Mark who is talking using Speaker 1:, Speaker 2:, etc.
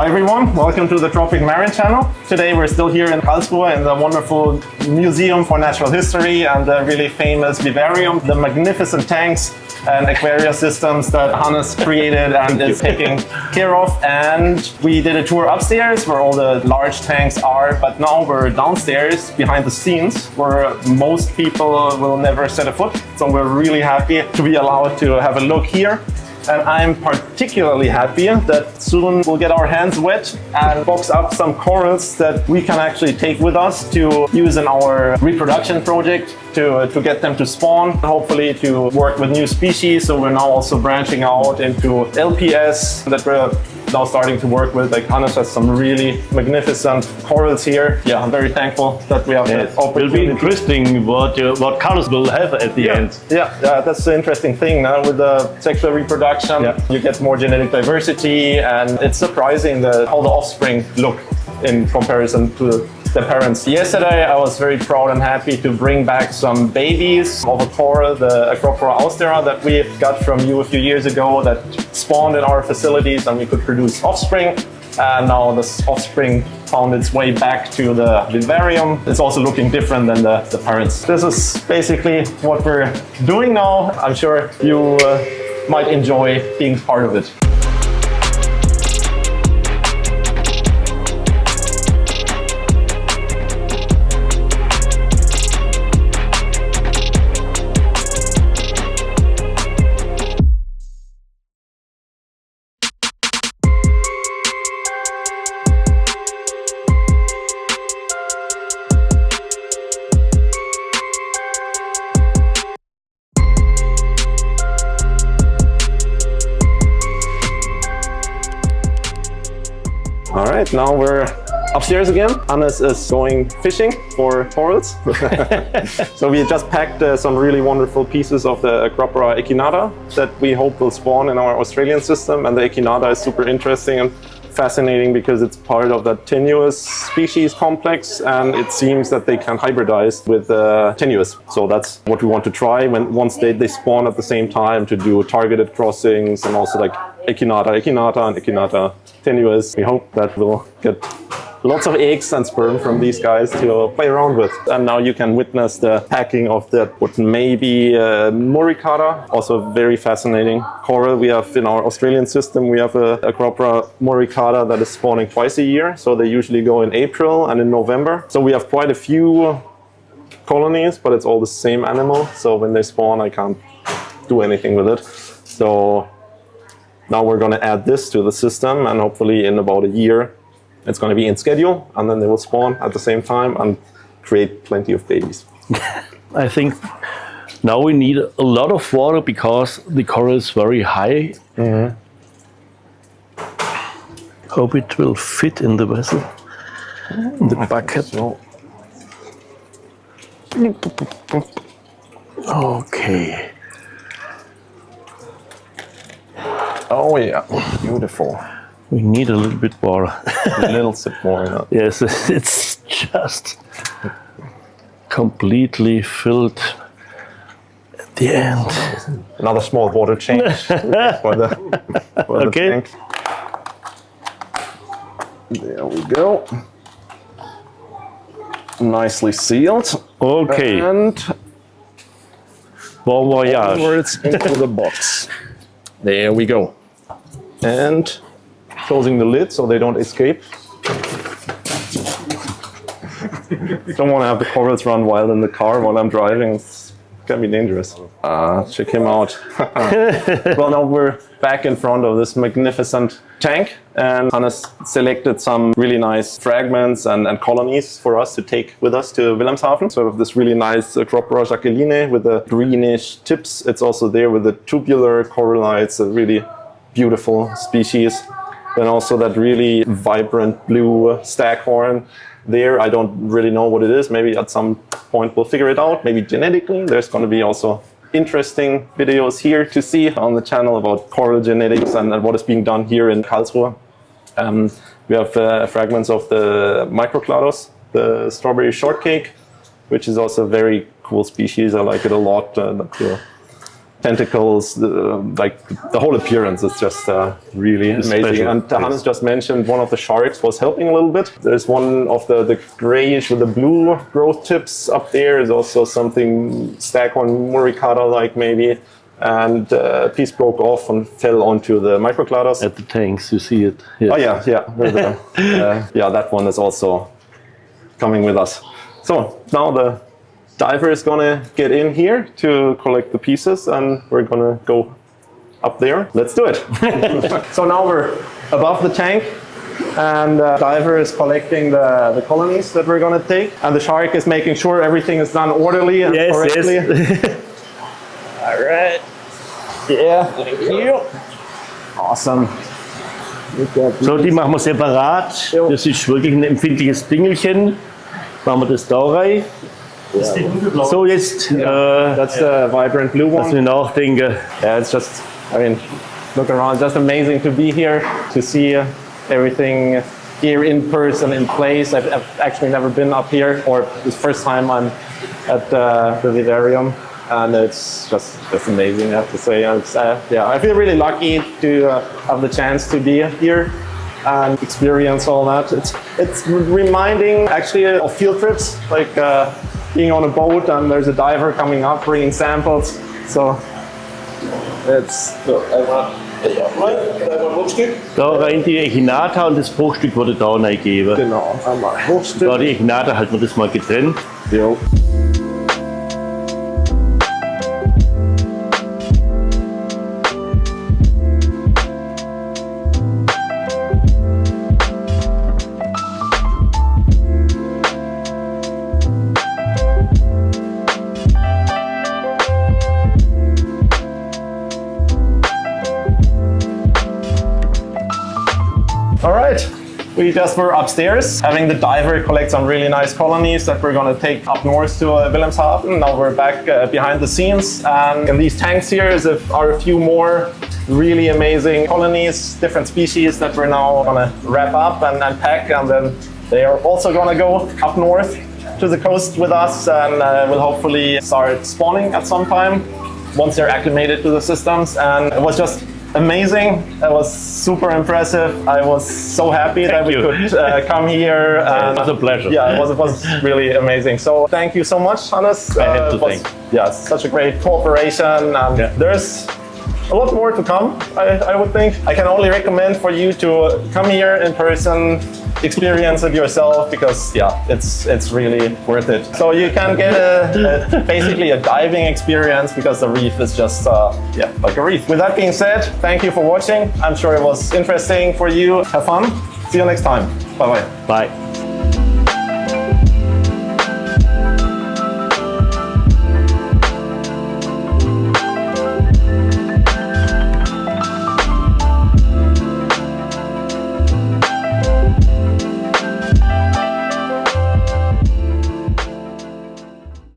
Speaker 1: Hi everyone, welcome to the Tropic Marin channel. Today we're still here in Karlsruhe in the wonderful Museum for Natural History and the really famous vivarium, the magnificent tanks and aquaria systems that Hannes created and is taking care of. And we did a tour upstairs where all the large tanks are, but now we're downstairs behind the scenes where most people will never set a foot. So we're really happy to be allowed to have a look here. And I'm particularly happy that soon we'll get our hands wet and box up some corals that we can actually take with us to use in our reproduction project to get them to spawn, hopefully to work with new species. So we're now also branching out into LPS that we're now starting to work with. Like Hannes has some really magnificent corals here. Yeah, I'm very thankful that we have the opportunity.
Speaker 2: It'll be interesting what colors will have at the end.
Speaker 1: Yeah, that's the interesting thing now with the sexual reproduction. Yeah. You get more genetic diversity, and it's surprising how the offspring look in comparison to the parents. Yesterday I was very proud and happy to bring back some babies of a coral, the Acropora austera, that we got from you a few years ago that spawned in our facilities and we could produce offspring. And now this offspring found its way back to the vivarium. It's also looking different than the parents. This is basically what we're doing now. I'm sure you might enjoy being part of it. All right, now we're upstairs again. Hannes is going fishing for corals. So we just packed some really wonderful pieces of the Acropora echinata that we hope will spawn in our Australian system. And the echinata is super interesting and fascinating because it's part of the tenuous species complex, and it seems that they can hybridize with tenuous. So that's what we want to try once they spawn at the same time, to do targeted crossings and also like echinata and echinata tenuous. We hope that we'll get lots of eggs and sperm from these guys to play around with. And now you can witness the packing of what may be Moricata, also very fascinating coral. We have in our Australian system, we have a Acropora Moricata that is spawning twice a year. So they usually go in April and in November. So we have quite a few colonies, but it's all the same animal. So when they spawn, I can't do anything with it. So now we're going to add this to the system, and hopefully in about a year, it's going to be in schedule, and then they will spawn at the same time and create plenty of babies.
Speaker 2: I think now we need a lot of water because the coral is very high. Mm-hmm. Hope it will fit in the vessel, in the bucket. So. Okay.
Speaker 1: Oh yeah, beautiful.
Speaker 2: We need a little bit more.
Speaker 1: A little sip more. Yeah.
Speaker 2: Yes, it's just completely filled at the end.
Speaker 1: Another small water change for the tank. There we go. Nicely sealed.
Speaker 2: Okay.
Speaker 1: And
Speaker 2: bon voyage.
Speaker 1: Onwards into the box. There we go. And closing the lid so they don't escape. Don't want to have the corals run wild in the car while I'm driving. It's gonna be dangerous. Check him out. Well, now we're back in front of this magnificent tank, and Hannes selected some really nice fragments and colonies for us to take with us to Wilhelmshaven. So we have this really nice Acropora jacqueline with the greenish tips. It's also there with the tubular corallites, a really beautiful species. Then also that really vibrant blue staghorn there. I don't really know what it is. Maybe at some point we'll figure it out. Maybe genetically. There's going to be also interesting videos here to see on the channel about coral genetics and what is being done here in Karlsruhe. We have fragments of the Microclados, the strawberry shortcake, which is also a very cool species. I like it a lot. tentacles, like the whole appearance is just really amazing.
Speaker 2: Special.
Speaker 1: And Hannes just mentioned one of the sharks was helping a little bit. There's one of the grayish with the blue growth tips up there. Is also something Staghorn muricata like maybe. And a piece broke off and fell onto the microcladus.
Speaker 2: At the tanks, you see it. Yes.
Speaker 1: Oh yeah. Yeah, that one is also coming with us. So now the diver is gonna get in here to collect the pieces, and we're gonna go up there. Let's do it. So now we're above the tank, and the diver is collecting the colonies that we're gonna take, and the shark is making sure everything is done orderly and correctly.
Speaker 2: Yes.
Speaker 1: All right. Yeah, thank you. Awesome.
Speaker 2: So, die machen wir separat.
Speaker 1: Jo.
Speaker 2: Das ist wirklich ein empfindliches Dingelchen. Machen wir das da rein. So, jetzt,
Speaker 1: That's the vibrant blue
Speaker 2: dass
Speaker 1: one.
Speaker 2: wir nachdenken.
Speaker 1: Yeah, it's just, I mean, look around, just amazing to be here, to see everything here in person, in place. I've actually never been up here, or it's the first time I'm at the vivarium, and it's just amazing, I have to say. It's, yeah, I feel really lucky to have the chance to be here and experience all that. It's reminding actually of field trips, like being on a boat and there's a diver coming up bringing samples. So it's
Speaker 2: Da rein die Echinata und das Bruchstück wurde da reingegeben.
Speaker 1: genau, einmal
Speaker 2: Da
Speaker 1: Hochstück.
Speaker 2: die Echinata halten wir das mal getrennt.
Speaker 1: Jo. All right, we just were upstairs having the diver collect some really nice colonies that we're going to take up north to Wilhelmshaven. Now we're back behind the scenes, and in these tanks here are a few more really amazing colonies, different species that we're now going to wrap up and pack, and then they are also going to go up north to the coast with us, and will hopefully start spawning at some time once they're acclimated to the systems. And it was just amazing. It was super impressive. I was so happy that we could come here.
Speaker 2: It was a pleasure.
Speaker 1: Yeah, it was really amazing. So thank you so much, Hannes.
Speaker 2: I have to
Speaker 1: it was,
Speaker 2: thank.
Speaker 1: Yeah, such a great cooperation. There's a lot more to come, I would think. I can only recommend for you to come here in person, experience it yourself, because yeah, it's really worth it. So you can get basically a diving experience, because the reef is just yeah, like a reef. With that being said, thank you for watching. I'm sure it was interesting for you. Have fun. See you next time. Bye bye.
Speaker 2: Bye.